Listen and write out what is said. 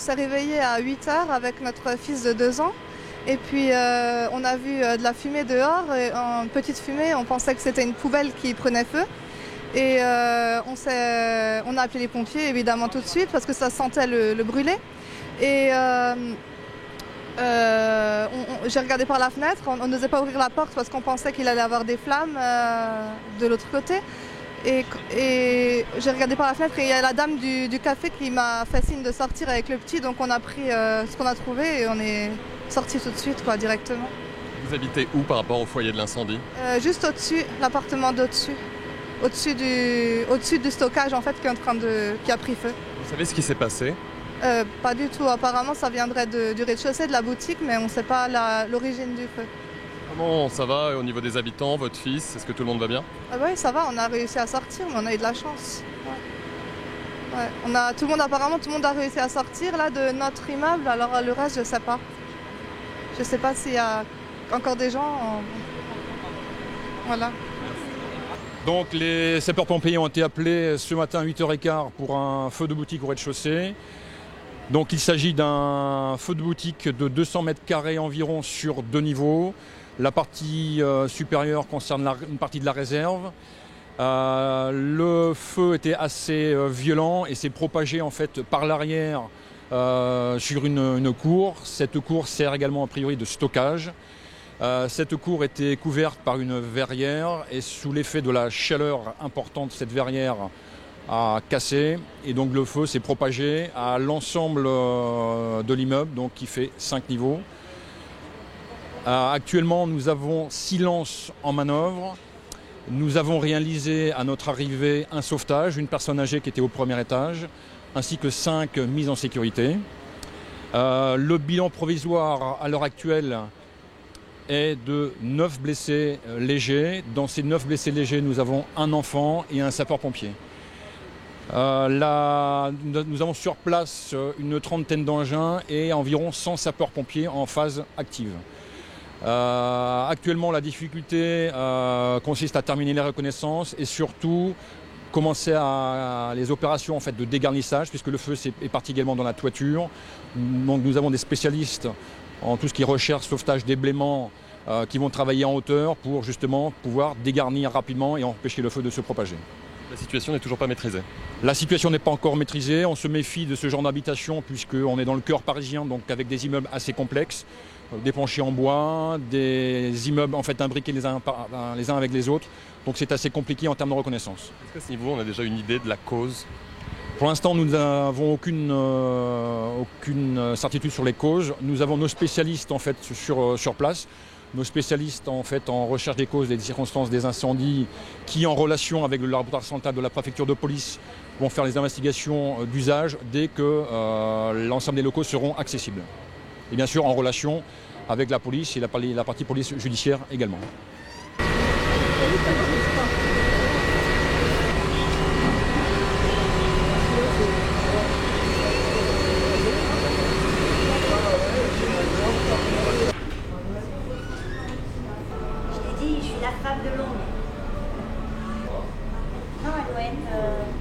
s'est réveillé à 8 heures avec notre fils de 2 ans. Et puis on a vu de la fumée dehors, et une petite fumée, on pensait que c'était une poubelle qui prenait feu. Et on a appelé les pompiers évidemment tout de suite parce que ça sentait le brûler. Et j'ai regardé par la fenêtre, on n'osait pas ouvrir la porte parce qu'on pensait qu'il allait y avoir des flammes de l'autre côté. Et j'ai regardé par la fenêtre et il y a la dame du café qui m'a fait signe de sortir avec le petit. Donc on a pris ce qu'on a trouvé et on est sorti tout de suite directement. Vous habitez où par rapport au foyer de l'incendie? Juste au-dessus, l'appartement d'au-dessus. Au-dessus du stockage en fait qui a pris feu. Vous savez ce qui s'est passé? Pas du tout. Apparemment ça viendrait du rez-de-chaussée de la boutique, mais on ne sait pas l'origine du feu. Comment ça va au niveau des habitants, votre fils? Est-ce que tout le monde va bien? Oui, ça va, on a réussi à sortir, mais on a eu de la chance. Ouais. Ouais. Tout le monde a réussi à sortir là, de notre immeuble, alors le reste, je ne sais pas. Je ne sais pas s'il y a encore des gens. Voilà. Donc les sapeurs-pompiers ont été appelés ce matin à 8h15 pour un feu de boutique au rez-de-chaussée. Donc il s'agit d'un feu de boutique de 200 mètres carrés environ sur 2 niveaux. La partie supérieure concerne une partie de la réserve. Le feu était assez violent et s'est propagé en fait par l'arrière sur une cour. Cette cour sert également a priori de stockage. Cette cour était couverte par une verrière et sous l'effet de la chaleur importante, cette verrière a cassé et donc le feu s'est propagé à l'ensemble de l'immeuble, donc qui fait 5 niveaux. Actuellement, nous avons silence en manœuvre. Nous avons réalisé à notre arrivée un sauvetage, une personne âgée qui était au premier étage, ainsi que 5 mises en sécurité. Le bilan provisoire à l'heure actuelle est de 9 blessés légers. Dans ces 9 blessés légers, nous avons un enfant et un sapeur-pompier. Nous avons sur place une trentaine d'engins et environ 100 sapeurs-pompiers en phase active. Actuellement, la difficulté consiste à terminer les reconnaissances et surtout commencer les opérations en fait, de dégarnissage, puisque le feu est parti également dans la toiture. Donc, nous avons des spécialistes en tout ce qui est recherche, sauvetage, déblaiement, qui vont travailler en hauteur pour justement pouvoir dégarnir rapidement et empêcher le feu de se propager. La situation n'est toujours pas maîtrisée? La situation n'est pas encore maîtrisée. On se méfie de ce genre d'habitation puisqu'on est dans le cœur parisien, donc avec des immeubles assez complexes, des planchers en bois, des immeubles en fait imbriqués les uns avec les autres. Donc c'est assez compliqué en termes de reconnaissance. Est-ce qu'à ce niveau, on a déjà une idée de la cause? Pour l'instant, nous n'avons aucune certitude sur les causes. Nous avons nos spécialistes en fait sur place. Nos spécialistes en fait en recherche des causes et des circonstances des incendies qui, en relation avec le laboratoire central de la préfecture de police, vont faire les investigations d'usage dès que l'ensemble des locaux seront accessibles. Et bien sûr en relation avec la police et la partie police judiciaire également. Je suis la femme de l'ombre. Non, elle doit être...